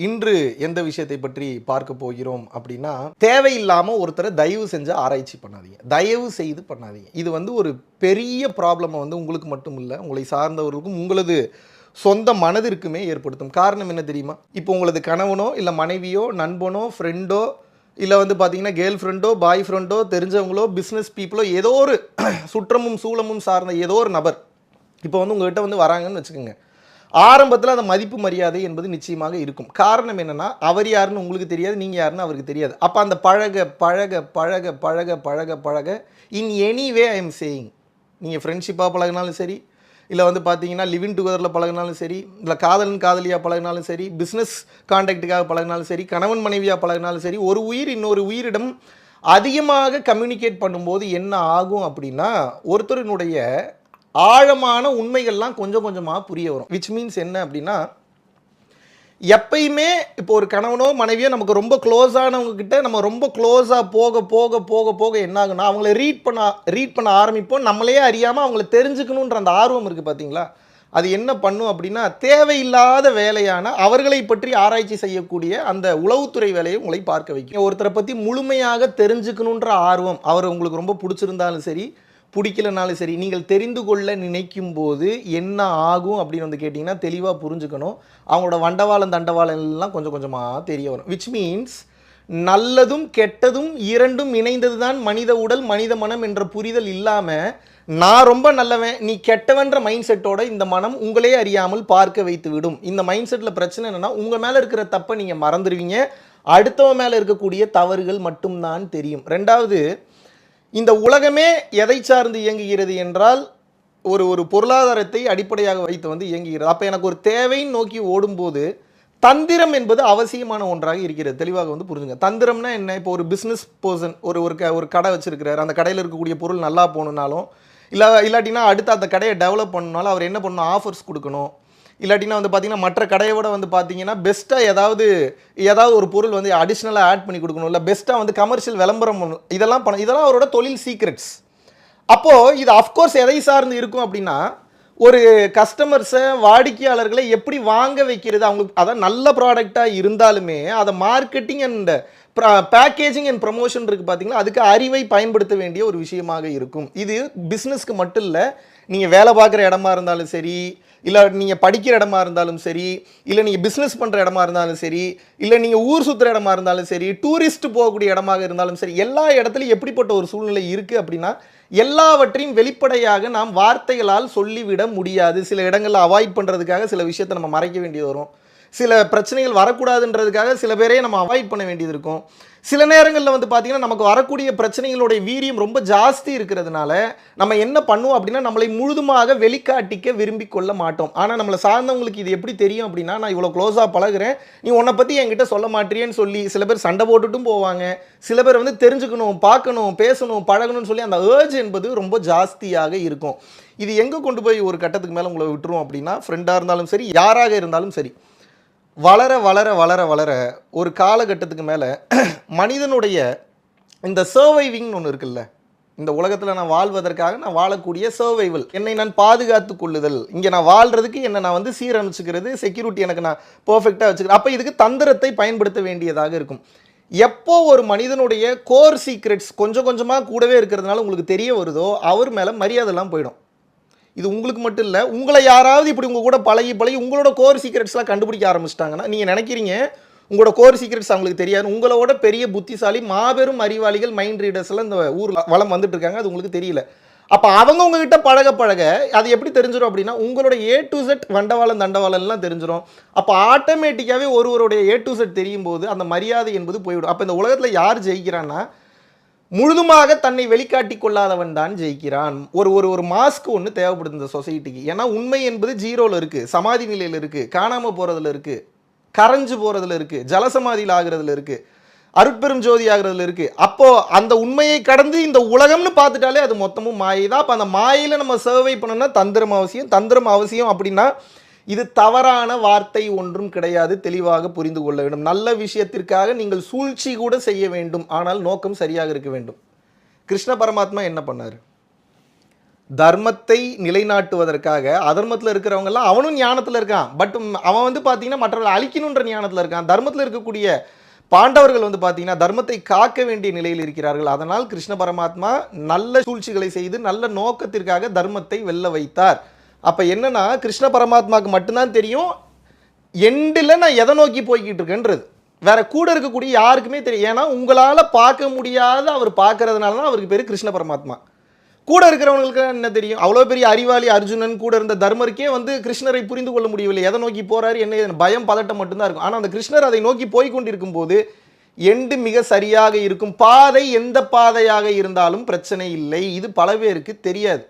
இன்று எந்த விஷயத்தை பற்றி பார்க்க போகிறோம் அப்படின்னா, தேவையில்லாமல் ஒருத்தரை தயவு செஞ்சு ஆராய்ச்சி பண்ணாதீங்க, தயவு செய்து பண்ணாதீங்க. இது வந்து ஒரு பெரிய ப்ராப்ளமை வந்து உங்களுக்கு மட்டும் இல்லை, உங்களை சார்ந்தவர்களுக்கும் உங்களது சொந்த மனதிற்குமே ஏற்படுத்தும். காரணம் என்ன தெரியுமா? இப்போ உங்களது கணவனோ இல்லை மனைவியோ நண்பனோ ஃப்ரெண்டோ இல்லை வந்து பார்த்தீங்கன்னா கேர்ள் ஃப்ரெண்டோ பாய் ஃப்ரெண்டோ தெரிஞ்சவங்களோ பிஸ்னஸ் பீப்புளோ ஏதோ ஒரு சுற்றமும் சூழமும் சார்ந்த ஏதோ ஒரு நபர் இப்போ வந்து உங்கள்கிட்ட வந்து வராங்கன்னு வச்சுக்கோங்க. ஆரம்பத்தில் அந்த மதிப்பு மரியாதை என்பது நிச்சயமாக இருக்கும். காரணம் என்னென்னா, அவர் யாருன்னு உங்களுக்கு தெரியாது, நீங்கள் யாருன்னு அவருக்கு தெரியாது. அப்போ அந்த பழக பழக பழக பழக பழக பழக in any way I am saying, நீங்கள் ஃப்ரெண்ட்ஷிப்பாக பழகினாலும் சரி, இல்லை வந்து பார்த்தீங்கன்னா லிவிங் டுகெதரில் பழகினாலும் சரி, இல்லை காதலன் காதலியாக பழகினாலும் சரி, பிஸ்னஸ் கான்டாக்டுக்காக பழகினாலும் சரி, கணவன் மனைவியாக பழகினாலும் சரி, ஒரு உயிர் இன்னொரு உயிரிடம் அதிகமாக கம்யூனிகேட் பண்ணும்போது என்ன ஆகும் அப்படின்னா, ஒருத்தரினுடைய ஆழமான உண்மைகள்லாம் கொஞ்சம் கொஞ்சமாக புரிய வரும். விச் மீன்ஸ் என்ன அப்படின்னா, எப்பயுமே இப்போ ஒரு கணவனோ மனைவியோ நமக்கு ரொம்ப க்ளோஸானவங்க கிட்ட நம்ம ரொம்ப க்ளோஸாக போக போக போக போக என்ன ஆகுனா, அவங்கள ரீட் பண்ண ஆரம்பிப்போம். நம்மளே அறியாமல் அவங்கள தெரிஞ்சுக்கணுன்ற அந்த ஆர்வம் இருக்குது பார்த்தீங்களா, அது என்ன பண்ணும் அப்படின்னா, தேவையில்லாத வேலையான அவர்களை பற்றி ஆராய்ச்சி செய்யக்கூடிய அந்த உளவுத்துறை வேலையை உங்களை பார்க்க வைக்கும். ஒருத்தரை பற்றி முழுமையாக தெரிஞ்சுக்கணுன்ற ஆர்வம், அவர் உங்களுக்கு ரொம்ப பிடிச்சிருந்தாலும் சரி பிடிக்கலனாலும் சரி, நீங்கள் தெரிந்து கொள்ள நினைக்கும் போது என்ன ஆகும் அப்படின்னு வந்து கேட்டிங்கன்னா தெளிவாக புரிஞ்சுக்கணும். அவங்களோட வண்டவாளம் தண்டவாளம் எல்லாம் கொஞ்சம் கொஞ்சமாக தெரிய வரும். விச் மீன்ஸ் நல்லதும் கெட்டதும் இரண்டும் இணைந்தது தான் மனித உடல் மனித மனம் என்ற புரிதல் இல்லாமல், நான் ரொம்ப நல்லவன் நீ கெட்டவன்ற மைண்ட் செட்டோட இந்த மனம் உங்களே அறியாமல் பார்க்க வைத்து விடும். இந்த மைண்ட் செட்டில் பிரச்சனை என்னென்னா, உங்கள் மேலே இருக்கிற தப்பை நீங்கள் மறந்துடுவீங்க, அடுத்தவன் மேலே இருக்கக்கூடிய தவறுகள் மட்டும்தான் தெரியும். ரெண்டாவது, இந்த உலகமே எதை சார்ந்து இயங்குகிறது என்றால் ஒரு பொருளாதாரத்தை அடிப்படையாக வைத்து வந்து இயங்குகிறது. அப்போ எனக்கு ஒரு தேவைன்னு நோக்கி ஓடும்போது தந்திரம் என்பது அவசியமான ஒன்றாக இருக்கிறது. தெளிவாக வந்து புரிஞ்சுங்க. தந்திரம்னா என்ன? இப்போ ஒரு பிஸ்னஸ் பர்சன் ஒரு கடை வச்சிருக்கிறார், அந்த கடையில் இருக்கக்கூடிய பொருள் நல்லா போகணுன்னாலும் இல்லாட்டினா அடுத்து அந்த கடையை டெவலப் பண்ணணுனாலும் அவர் என்ன பண்ணணும்? ஆஃபர்ஸ் கொடுக்கணும். இல்லாட்டினா வந்து பார்த்தீங்கன்னா மற்ற கடையை விட வந்து பார்த்தீங்கன்னா பெஸ்ட்டாக ஏதாவது ஒரு பொருள் வந்து அடிஷ்னலாக ஆட் பண்ணி கொடுக்கணும், இல்லை பெஸ்ட்டாக வந்து கமர்ஷியல் விளம்பரம் பண்ணணும். இதெல்லாம் அவரோட தொழில் சீக்ரெட்ஸ். அப்போது இது அஃப்கோர்ஸ் எதை சார்ந்து இருக்கும் அப்படின்னா, ஒரு கஸ்டமர்ஸை வாடிக்கையாளர்களை எப்படி வாங்க வைக்கிறது, அவங்களுக்கு அதான் நல்ல ப்ராடக்டாக இருந்தாலுமே அதை marketing and packaging and promotion இருக்குது பார்த்தீங்கன்னா, அதுக்கு அறிவை பயன்படுத்த வேண்டிய ஒரு விஷயமாக இருக்கும். இது பிஸ்னஸ்க்கு மட்டும் இல்லை, நீங்கள் வேலை பார்க்குற இடமா இருந்தாலும் சரி, இல்லை நீங்கள் படிக்கிற இடமா இருந்தாலும் சரி, இல்லை நீங்கள் பிஸ்னஸ் பண்ணுற இடமா இருந்தாலும் சரி, இல்லை நீங்கள் ஊர் சுற்றுற இடமா இருந்தாலும் சரி, டூரிஸ்ட் போகக்கூடிய இடமாக இருந்தாலும் சரி, எல்லா இடத்துலையும் எப்படிப்பட்ட ஒரு சூழ்நிலை இருக்குது அப்படின்னா, எல்லாவற்றையும் வெளிப்படையாக நாம் வார்த்தைகளால் சொல்லிவிட முடியாது. சில இடங்களில் அவாய்ட் பண்ணுறதுக்காக சில விஷயத்தை நம்ம மறைக்க வேண்டியது வரும். சில பிரச்சனைகள் வரக்கூடாதுன்றதுக்காக சில பேரையே நம்ம அவாய்ட் பண்ண வேண்டியது இருக்கும். சில நேரங்களில் வந்து பார்த்திங்கன்னா நமக்கு வரக்கூடிய பிரச்சனைகளுடைய வீரியம் ரொம்ப ஜாஸ்தி இருக்கிறதுனால நம்ம என்ன பண்ணுவோம் அப்படின்னா, நம்மளை முழுதுமாக வெளிக்காட்டிக்க விரும்பி கொள்ள மாட்டோம். ஆனால் நம்மளை சார்ந்தவங்களுக்கு இது எப்படி தெரியும் அப்படின்னா, நான் இவ்வளோ க்ளோஸாக பழகுறேன், நீ உன்னை பற்றி என்கிட்ட சொல்ல மாட்டேறியேன்னு சொல்லி சில பேர் சண்டை போட்டுட்டும் போவாங்க. சில பேர் வந்து தெரிஞ்சுக்கணும், பார்க்கணும், பேசணும், பழகணும்னு சொல்லி அந்த ஏர்ஜ் என்பது ரொம்ப ஜாஸ்தியாக இருக்கும். இது எங்கே கொண்டு போய் ஒரு கட்டத்துக்கு மேலே உங்களை விட்டுரும் அப்படின்னா, ஃப்ரெண்டாக இருந்தாலும் சரி, யாராக இருந்தாலும் சரி, வளர வளர வளர வளர ஒரு காலகட்டத்துக்கு மேலே மனிதனுடைய இந்த சர்வைவிங்னு ஒன்று இருக்குல்ல, இந்த உலகத்தில் நான் வாழ்வதற்காக நான் வாழக்கூடிய சர்வைவல், என்னை நான் பாதுகாத்து கொள்ளுதல், இங்கே நான் வாழ்கிறதுக்கு என்னை நான் வந்து சீரமைச்சுக்கிறது, செக்யூரிட்டி எனக்கு நான் பர்ஃபெக்டாக வச்சுக்கிறேன். அப்போ இதுக்கு தந்திரத்தை பயன்படுத்த வேண்டியதாக இருக்கும். எப்போ ஒரு மனிதனுடைய கோர் சீக்ரெட்ஸ் கொஞ்சம் கொஞ்சமாக கூடவே இருக்கிறதுனால உங்களுக்கு தெரிய வருதோ, அவர் மேலே மரியாதைலாம் போயிடும். இது உங்களுக்கு மட்டும் இல்லை, உங்களை யாராவது இப்படி உங்கள் கூட பழகி உங்களோட கோர் சீக்ரெட்ஸ்லாம் கண்டுபிடிக்க ஆரம்பிச்சிட்டாங்கன்னா, நீங்கள் நினைக்கிறீங்க உங்களோட கோர் சீக்ரெட்ஸ் அவங்களுக்கு தெரியாது. உங்களோட பெரிய புத்திசாலி மாபெரும் அறிவாளிகள் மைண்ட் ரீடர்ஸ்லாம் இந்த ஊரில் வளம் வந்துட்டு இருக்காங்க, அது உங்களுக்கு தெரியல. அப்போ அவங்க உங்ககிட்ட பழக பழக அது எப்படி தெரிஞ்சிடும் அப்படின்னா, உங்களோட A to Z வண்டவாளம் தண்டவாளம்லாம் தெரிஞ்சிடும். அப்போ ஆட்டோமேட்டிக்காகவே ஒருவருடைய A to Z தெரியும் போது அந்த மரியாதை என்பது போய்விடும். அப்போ இந்த உலகத்தில் யார் ஜெயிக்கிறான்னா, முழுதுமாக தன்னை வெளிக்காட்டி கொள்ளாதவன் தான் ஜெயிக்கிறான். ஒரு மாஸ்க் ஒன்று தேவைப்படுது இந்த சொசைட்டிக்கு. ஏன்னா உண்மை என்பது ஜீரோவில் இருக்குது, சமாதி நிலையில் இருக்குது, காணாமல் போகிறதுல இருக்குது, கரைஞ்சு போகிறதுல இருக்குது, ஜலசமாதியில் ஆகிறதுல இருக்குது, அருட்பெரும் ஜோதி ஆகிறதுல இருக்குது. அப்போது அந்த உண்மையை கடந்து இந்த உலகம்னு பார்த்துட்டாலே அது மொத்தமும் மாயை தான். அப்போ அந்த மாயையில் நம்ம சர்வை பண்ணோம்னா தந்திரம் அவசியம் அப்படின்னா இது தவறான வார்த்தை ஒன்றும் கிடையாது. தெளிவாக புரிந்து கொள்ள வேண்டும். நல்ல விஷயத்திற்காக நீங்கள் சூழ்ச்சி கூட செய்ய வேண்டும், ஆனால் நோக்கம் சரியாக இருக்க வேண்டும். கிருஷ்ண பரமாத்மா என்ன பண்ணார்? தர்மத்தை நிலைநாட்டுவதற்காக அதர்மத்தில் இருக்கிறவங்கெல்லாம் அவனும் ஞானத்தில் இருக்கான். பட் அவன் வந்து பார்த்தீங்கன்னா மற்றவர்களை அழிக்கணுன்ற ஞானத்தில் இருக்கான். தர்மத்தில் இருக்கக்கூடிய பாண்டவர்கள் வந்து பார்த்தீங்கன்னா தர்மத்தை காக்க வேண்டிய நிலையில் இருக்கிறார்கள். அதனால் கிருஷ்ண பரமாத்மா நல்ல சூழ்ச்சிகளை செய்து நல்ல நோக்கத்திற்காக தர்மத்தை வெல்ல வைத்தார். அப்போ என்னன்னா கிருஷ்ண பரமாத்மாவுக்கு மட்டும்தான் தெரியும் எண்டில் நான் எதை நோக்கி போய்கிட்டு இருக்கேன்றது. வேற கூட இருக்கக்கூடிய யாருக்குமே தெரியும். ஏன்னா உங்களால் பார்க்க முடியாத அவர் பார்க்கறதுனால தான் அவருக்கு பேர் கிருஷ்ண பரமாத்மா. கூட இருக்கிறவங்களுக்கு என்ன தெரியும்? அவ்வளோ பெரிய அறிவாளி அர்ஜுனன் கூட இருந்த தர்மருக்கே வந்து கிருஷ்ணரை புரிந்து கொள்ள முடியவில்லை. எதை நோக்கி போறாரு என்ன பயம் பதட்டம் மட்டும்தான் இருக்கும். ஆனால் அந்த கிருஷ்ணர் அதை நோக்கி போய் கொண்டிருக்கும் போது எண்டு மிக சரியாக இருக்கும். பாதை எந்த பாதையாக இருந்தாலும் பிரச்சனை இல்லை. இது பல பேருக்கு தெரியாது.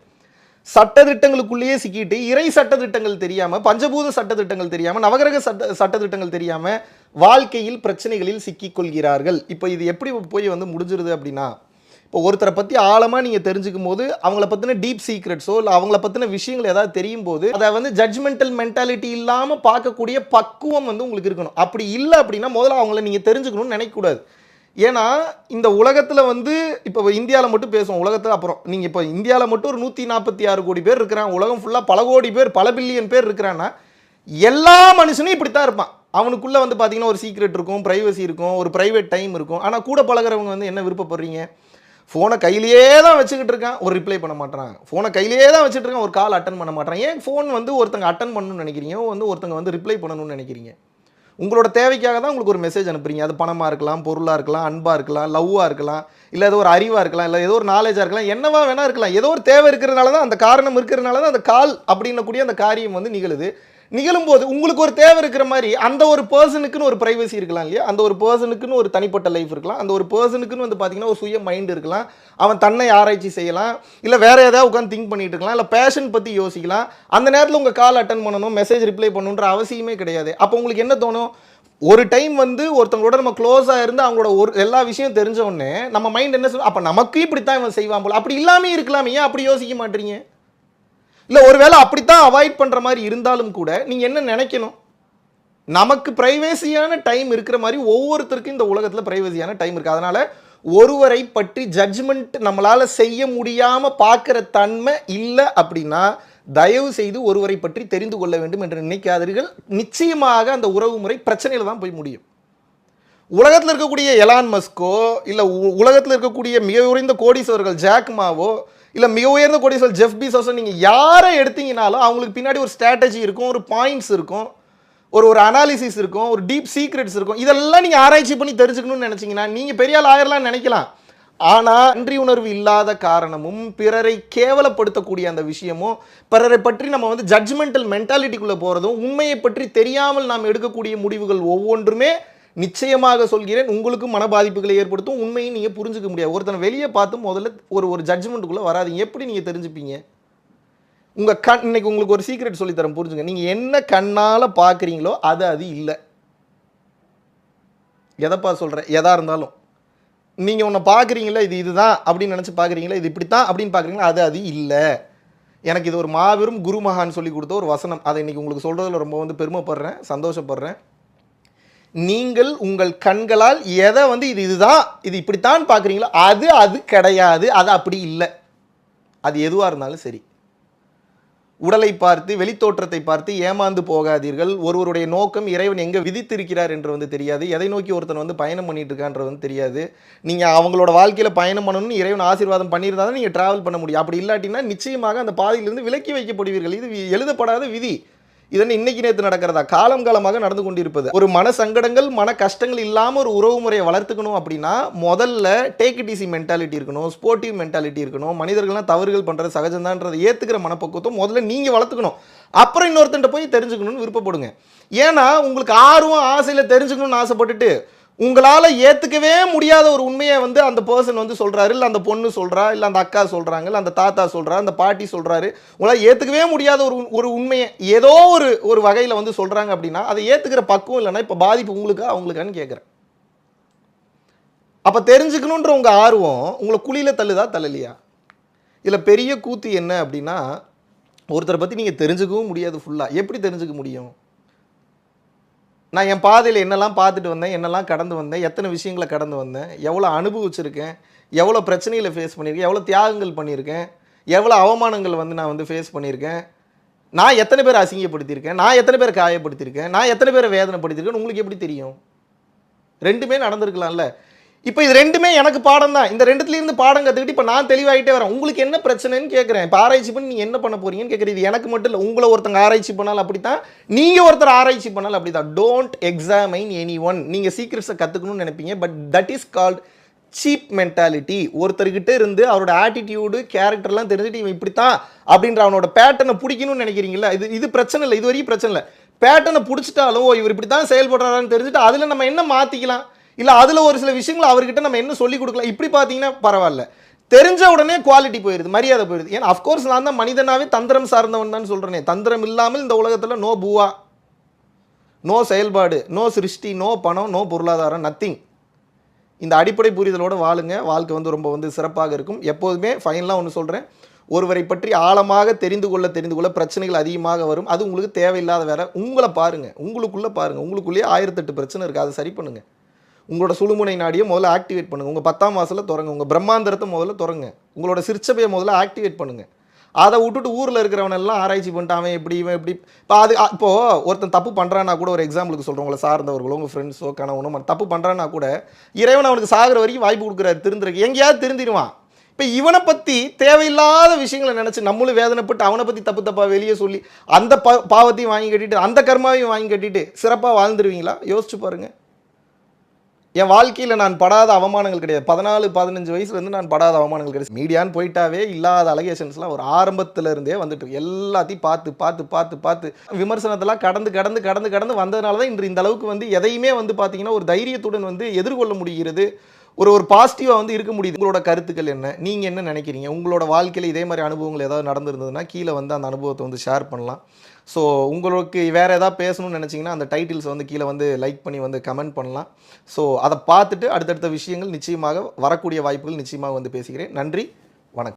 சட்டத்திட்டங்களுக்குள்ளேயே சிக்கிட்டு இறை சட்டத்திட்டங்கள் தெரியாம, பஞ்சபூத சட்டத்திட்டங்கள் தெரியாம, நவகிரக சட்டத்திட்டங்கள் தெரியாம வாழ்க்கையில் பிரச்சனைகளில் சிக்கிக் கொள்கிறார்கள். இப்போ இது எப்படி போய் வந்து முடிஞ்சிருது அப்படின்னா, இப்போ ஒருத்தரை பற்றி ஆழமாக நீங்கள் தெரிஞ்சுக்கும் போது அவங்கள பற்றின டீப் சீக்ரெட்ஸோ இல்லை அவங்கள பற்றின விஷயங்கள் ஏதாவது தெரியும் போது அதை வந்து ஜட்ஜ்மெண்டல் மென்டாலிட்டி இல்லாமல் பார்க்கக்கூடிய பக்குவம் வந்து உங்களுக்கு இருக்கணும். அப்படி இல்லை அப்படின்னா முதல்ல அவங்கள நீங்கள் தெரிஞ்சுக்கணும்னு நினைக்கக்கூடாது. ஏன்னா இந்த உலகத்தில் வந்து இப்போ இந்தியாவில் மட்டும் பேசுவோம். உலகத்தில் அப்புறம் நீங்கள் இப்போ இந்தியாவில் மட்டும் ஒரு 146 கோடி பேர் இருக்கிறாங்க. உலகம் ஃபுல்லாக பல கோடி பேர் பல பில்லியன் பேர் இருக்கிறான்னா எல்லா மனுஷனும் இப்படி தான் இருப்பான். அவனுக்குள்ளே வந்து பார்த்தீங்கன்னா ஒரு சீக்ரெட் இருக்கும், ப்ரைவசி இருக்கும், ஒரு ப்ரைவேட் டைம் இருக்கும். ஆனால் கூட பழகிறவங்க வந்து என்ன விருப்பப்படுறீங்க? ஃபோனை கையிலேயே தான் வச்சுக்கிட்டு இருக்கான், ஒரு ரிப்ளை பண்ண மாட்டான். ஃபோனை கையிலேயே தான் வச்சுட்டு இருக்கான், ஒரு கால் அட்டன் பண்ண மாட்டான். ஏன் ஃபோன் வந்து ஒருத்தங்க அட்டன் பண்ணணும்னு நினைக்கிறீங்க, வந்து ஒருத்தங்க வந்து ரிப்ளை பண்ணணும்னு நினைக்கிறீங்க? உங்களோட தேவைக்காக தான் உங்களுக்கு ஒரு மெசேஜ் அனுப்புறீங்க. அது பணமாக இருக்கலாம், பொருளாக இருக்கலாம், அன்பாக இருக்கலாம், லவ்வாக இருக்கலாம், இல்லை ஏதோ ஒரு அறிவாக இருக்கலாம், இல்லை ஏதோ ஒரு நாலேஜாக இருக்கலாம், என்னவா வேணா இருக்கலாம். ஏதோ ஒரு தேவை இருக்கிறதுனால தான், அந்த காரணம் இருக்கிறதுனால தான் அந்த கால் அப்படின்னக்கூடிய அந்த காரியம் வந்து நிகழுது. நிகழும்போது உங்களுக்கு ஒரு தேவை இருக்கிற மாதிரி அந்த ஒரு பர்சனுக்குன்னு ஒரு ப்ரைவசி இருக்கலாம் இல்லையா? அந்த ஒரு பர்சனுக்குன்னு ஒரு தனிப்பட்ட லைஃப் இருக்கலாம். அந்த ஒரு பர்சனுக்குன்னு வந்து பார்த்தீங்கன்னா ஒரு சுய மைண்ட் இருக்கலாம். அவன் தன்னை ஆராய்ச்சி செய்யலாம், இல்லை வேற ஏதாவது உட்காந்து திங்க் பண்ணிட்டு இருக்கலாம், இல்லை பேஷன் பற்றி யோசிக்கலாம். அந்த நேரத்தில் உங்கள் கால் அட்டன் பண்ணணும், மெசேஜ் ரிப்ளை பண்ணணுன்ற அவசியமே கிடையாது. அப்போ உங்களுக்கு என்ன தோணும்? ஒரு டைம் வந்து ஒருத்தவங்களோட நம்ம க்ளோஸாக இருந்து அவங்களோட ஒரு எல்லா விஷயம் தெரிஞ்ச உடனே நம்ம மைண்ட் என்ன சொல்லும்? அப்போ நமக்கு இப்படித்தான் இவன் செய்வான் போல. அப்படி இல்லாமே இருக்கலாமே, ஏன் அப்படி யோசிக்க மாட்டீங்க? இல்லை ஒருவேளை அப்படித்தான் அவாய்ட் பண்ணுற மாதிரி இருந்தாலும் கூட நீங்கள் என்ன நினைக்கணும்? நமக்கு ப்ரைவேசியான டைம் இருக்கிற மாதிரி ஒவ்வொருத்தருக்கும் இந்த உலகத்தில் ப்ரைவேசியான டைம் இருக்குது. அதனால் ஒருவரை பற்றி ஜட்ஜ்மெண்ட் நம்மளால் செய்ய முடியாமல் பார்க்குற தன்மை இல்லை அப்படின்னா தயவு செய்து ஒருவரை பற்றி தெரிந்து கொள்ள வேண்டும் என்று நினைக்காதீர்கள். நிச்சயமாக அந்த உறவு முறை பிரச்சனையில் தான் போய் முடியும். உலகத்தில் இருக்கக்கூடிய எலான் மஸ்கோ இல்லை உலகத்தில் இருக்கக்கூடிய மிக உயர்ந்த கோடீஸ்வரர்கள் ஜாக்மாவோ இல்லை மிக உயர்ந்த கோடீஸ்வரர் ஜெஃப் பீசோஸோ நீங்கள் யாரை எடுத்தீங்கனாலும் அவங்களுக்கு பின்னாடி ஒரு ஸ்ட்ராட்டஜி இருக்கும், ஒரு பாயிண்ட்ஸ் இருக்கும், ஒரு அனாலிசிஸ் இருக்கும், ஒரு டீப் சீக்ரெட்ஸ் இருக்கும். இதெல்லாம் நீங்கள் ஆராய்ச்சி பண்ணி தெரிஞ்சுக்கணும்னு நினச்சிங்கன்னா நீங்கள் பெரிய ஆள் ஆயிரலாம்னு நினைக்கலாம். ஆனால் நன்றி உணர்வு இல்லாத காரணமும் பிறரை கேவலப்படுத்தக்கூடிய அந்த விஷயமும் பிறரை பற்றி நம்ம வந்து ஜட்ஜ்மெண்டல் மென்டாலிட்டிக்குள்ளே போகிறதும் உண்மையை பற்றி தெரியாமல் நாம் எடுக்கக்கூடிய முடிவுகள் ஒவ்வொன்றுமே நிச்சயமாக சொல்கிறேன் உங்களுக்கு மன பாதிப்புகளை ஏற்படுத்தும். உண்மையை நீங்கள் புரிஞ்சுக்க முடியாது. ஒருத்தனை வெளியே பார்த்து முதல்ல ஒரு ஜட்ஜ்மெண்ட்டுக்குள்ளே வராதிங்க. எப்படி நீங்கள் தெரிஞ்சுப்பீங்க? உங்கள் கண் இன்னைக்கு உங்களுக்கு ஒரு சீக்ரெட் சொல்லித்தரேன், புரிஞ்சுங்க. நீங்கள் என்ன கண்ணால் பார்க்குறீங்களோ அது இல்லை. எதைப்பா சொல்கிறேன்? எதாக இருந்தாலும் நீங்கள் ஒன்று பார்க்குறீங்களா, இதுதான் அப்படின்னு நினச்சி பார்க்குறீங்களா, இது இப்படித்தான் அப்படின்னு பார்க்குறீங்களா, அது இல்லை. எனக்கு இது ஒரு மாபெரும் குரு மகான் சொல்லி கொடுத்த ஒரு வசனம். அதை இன்றைக்கி உங்களுக்கு சொல்கிறதுல ரொம்ப வந்து பெருமைப்படுறேன், சந்தோஷப்படுறேன். நீங்கள் உங்கள் கண்களால் எதை வந்து இதுதான் இது இப்படித்தான் பார்க்குறீங்களோ அது கிடையாது, அது அப்படி இல்லை. அது எதுவாக இருந்தாலும் சரி. உடலை பார்த்து வெளித்தோற்றத்தை பார்த்து ஏமாந்து போகாதீர்கள். ஒருவருடைய நோக்கம் இறைவன் எங்கே விதித்திருக்கிறார் என்று வந்து தெரியாது. எதை நோக்கி ஒருத்தன் வந்து பயணம் பண்ணிட்டு இருக்கான்றது வந்து தெரியாது. நீங்கள் அவங்களோட வாழ்க்கையில் பயணம் பண்ணணும்னு இறைவன் ஆசீர்வாதம் பண்ணியிருந்தா தான் நீங்கள் ட்ராவல் பண்ண முடியும். அப்படி இல்லாட்டினா நிச்சயமாக அந்த பாதையிலிருந்து விலக்கி வைக்கப்படுவீர்கள். இது எழுதப்படாத விதி. இதனை இன்னைக்கு நேற்று நடக்கிறதா? காலம் காலமாக நடந்து கொண்டிருப்பது. ஒரு மன சங்கடங்கள் மன கஷ்டங்கள் இல்லாமல் ஒரு உறவு முறையை வளர்த்துக்கணும் அப்படின்னா முதல்ல டேக் இட் ஈஸி மென்டாலிட்டி இருக்கணும், ஸ்போர்ட்டிவ் மென்டாலிட்டி இருக்கணும். மனிதர்கள்லாம் தவறுகள் பண்ணுறது சகஜம்தான்றதை ஏற்றுக்கிற மனப்பக்குவத்தை முதல்ல நீங்கள் வளர்த்துக்கணும். அப்புறம் இன்னொருத்தன்ட்ட போய் தெரிஞ்சுக்கணும்னு விருப்பப்படுங்க. ஏன்னா உங்களுக்கு ஆர்வம் ஆசையில் தெரிஞ்சுக்கணும்னு ஆசைப்பட்டுட்டு உங்களால் ஏற்றுக்கவே முடியாத ஒரு உண்மையை வந்து அந்த பர்சன் வந்து சொல்கிறாரு, இல்லை அந்த பொண்ணு சொல்கிறா, இல்லை அந்த அக்கா சொல்கிறாங்க, இல்லை அந்த தாத்தா சொல்கிறா, அந்த பாட்டி சொல்கிறாரு, உங்களால் ஏற்றுக்கவே முடியாத ஒரு உண்மையை ஏதோ ஒரு வகையில் வந்து சொல்கிறாங்க அப்படின்னா அதை ஏற்றுக்கிற பக்குவம் இல்லைன்னா இப்போ பாதிப்பு உங்களுக்கா அவங்களுக்கான்னு கேட்குறேன். அப்போ தெரிஞ்சுக்கணுன்ற உங்கள் ஆர்வம் உங்களை குழியில் தள்ளுதா தள்ளலையா? இதில் பெரிய கூத்து என்ன அப்படின்னா ஒருத்தரை பற்றி நீங்கள் தெரிஞ்சுக்கவும் முடியாது. ஃபுல்லாக எப்படி தெரிஞ்சுக்க முடியும்? நான் என் பாதையில் என்னெல்லாம் பார்த்துட்டு வந்தேன், என்னெல்லாம் கடந்து வந்தேன், எத்தனை விஷயங்களை கடந்து வந்தேன், எவ்வளோ அனுபவிச்சிருக்கேன், எவ்வளோ பிரச்சனைகளை ஃபேஸ் பண்ணியிருக்கேன், எவ்வளோ தியாகங்கள் பண்ணியிருக்கேன், எவ்வளோ அவமானங்கள் வந்து நான் வந்து ஃபேஸ் பண்ணியிருக்கேன், நான் எத்தனை பேர் அசிங்கப்படுத்தியிருக்கேன், நான் எத்தனை பேர் காயப்படுத்தியிருக்கேன், நான் எத்தனை பேரை வேதனைப்படுத்தியிருக்கேன் உங்களுக்கு எப்படி தெரியும்? ரெண்டுமே நடந்திருக்கலாம்ல. இப்போ இது ரெண்டுமே எனக்கு பாடம் தான். இந்த ரெண்டுத்துலேருந்து பாடம் கற்றுக்கிட்டு இப்போ நான் தெளிவாகிட்டே வரேன். உங்களுக்கு என்ன பிரச்சனைன்னு கேட்குறேன். இப்போ ஆராய்ச்சி பண்ணி நீங்கள் என்ன பண்ண போறீங்கன்னு கேட்குறது. இது எனக்கு மட்டும் இல்லை, உங்களை ஒருத்தங்க ஆராய்ச்சி பண்ணாலும் அப்படித்தான், நீங்கள் ஒருத்தர் ஆராய்ச்சி பண்ணாலும் அப்படி தான். Don't examine any one. நீங்கள் சீக்ரெட்ஸை கற்றுக்கணும்னு நினைப்பீங்க, but that is called cheap mentality. ஒருத்தர்கிட்ட இருந்து அவரோட ஆட்டிடியூடு கேரக்டர்லாம் தெரிஞ்சுட்டு இவன் இப்படித்தான் அப்படின்ற அவனோட பேட்டர்னை பிடிக்கணும்னு நினைக்கிறீங்களா? இது பிரச்சனை இல்லை, இது வரைக்கும் பிரச்சனை இல்லை. பேட்டர்னை பிடிச்சிட்டாலும் இவர் இப்படி தான் செயல்படுறாருன்னு தெரிஞ்சுட்டு அதில் நம்ம என்ன மாற்றிக்கலாம், இல்லை அதில் ஒரு சில விஷயங்களை அவர்கிட்ட நம்ம என்ன சொல்லிக் கொடுக்கலாம், இப்படி பார்த்தீங்கன்னா பரவாயில்ல. தெரிஞ்ச உடனே குவாலிட்டி போயிடுது, மரியாதை போயிடுது. ஏன்னா அஃப்கோர்ஸ் நான் தான் மனிதனாவே தந்திரம் சார்ந்தவன் தான் சொல்கிறேனே. தந்திரம் இல்லாமல் இந்த உலகத்தில் நோ பூவா, நோ செயல்பாடு, நோ சிருஷ்டி, நோ பணம், நோ பொருளாதாரம், நத்திங். இந்த அடிப்படை புரிதலோடு வாழுங்க. வாழ்க்கை வந்து ரொம்ப வந்து சிறப்பாக இருக்கும். எப்போதுமே ஃபைனலாக ஒன்று சொல்கிறேன், ஒருவரை பற்றி ஆழமாக தெரிந்து கொள்ள பிரச்சனைகள் அதிகமாக வரும். அது உங்களுக்கு தேவையில்லாத வேலை. உங்களை பாருங்கள், உங்களுக்குள்ளே பாருங்கள். உங்களுக்குள்ளேயே 1008 பிரச்சனை இருக்குது, அதை சரி பண்ணுங்கள். உங்களோட சுழுமுனை நாடியை முதல்ல ஆக்டிவேட் பண்ணுங்கள். உங்கள் 10ஆம் வாசலில் தொடங்க, உங்கள் பிரம்மாந்தரத்தை முதல்ல தொடங்க, உங்களோட சிற்சபையை முதல்ல ஆக்டிவேட் பண்ணுங்கள். அதை விட்டுட்டு ஊரில் இருக்கிறவனெல்லாம் ஆராய்ச்சி பண்ணிட்டு அவன் எப்படி இவன் எப்படி. இப்போ இப்போது ஒருத்தன் தப்பு பண்ணுறான்னா கூட, ஒரு எக்ஸாம்பிளுக்கு சொல்கிறேன், உங்களை சார்ந்தவர்களோ உங்கள் ஃப்ரெண்ட்ஸோ கணவனோ தப்பு பண்ணுறான்னா கூட இறைவன் அவனுக்கு சாகிற வரைக்கும் வாய்ப்பு கொடுக்குறாரு திருந்துறதுக்கு. எங்கேயாவது திருந்திடுவான். இப்போ இவனை பற்றி தேவையில்லாத விஷயங்களை நினச்சி நம்மளும் வேதனைப்பட்டு அவனை பற்றி தப்பாக வெளியே சொல்லி அந்த பாவத்தையும் வாங்கி கட்டிட்டு அந்த கர்மாவையும் வாங்கி கட்டிட்டு சிறப்பாக வாழ்ந்துருவீங்களா? யோசிச்சு பாருங்கள். என் வாழ்க்கையில் நான் படாத அவமானங்கள் கிடையாது. 14-15 வயசுலேருந்து நான் படாத அவமானங்கள் கிடையாது. மீடியான்னு போயிட்டாவே இல்லாத அலகேஷன்ஸ்லாம் ஒரு ஆரம்பத்தில் இருந்தே வந்துட்டு எல்லாத்தையும் பார்த்து விமர்சனத்தெல்லாம் கடந்து வந்ததுனால தான் இன்று இந்த அளவுக்கு வந்து எதையுமே வந்து பார்த்தீங்கன்னா ஒரு தைரியத்துடன் வந்து எதிர்கொள்ள முடிகிறது. ஒரு பாசிட்டிவாக வந்து இருக்க முடியுது. உங்களோட கருத்துக்கள் என்ன, நீங்கள் என்ன நினைக்கிறீங்க? உங்களோட வாழ்க்கையில் இதே மாதிரி அனுபவங்கள் ஏதாவது நடந்திருந்ததுன்னா கீழே வந்து அந்த அனுபவத்தை வந்து ஷேர் பண்ணலாம். ஸோ உங்களுக்கு வேறு எதாவது பேசணும்னு நினச்சிங்கன்னா அந்த டைட்டில்ஸ் வந்து கீழே வந்து லைக் பண்ணி வந்து கமெண்ட் பண்ணலாம். ஸோ அதை பார்த்துட்டு அடுத்தடுத்த விஷயங்கள் நிச்சயமாக வரக்கூடிய வாய்ப்புகள் நிச்சயமாக வந்து பேசுகிறேன். நன்றி.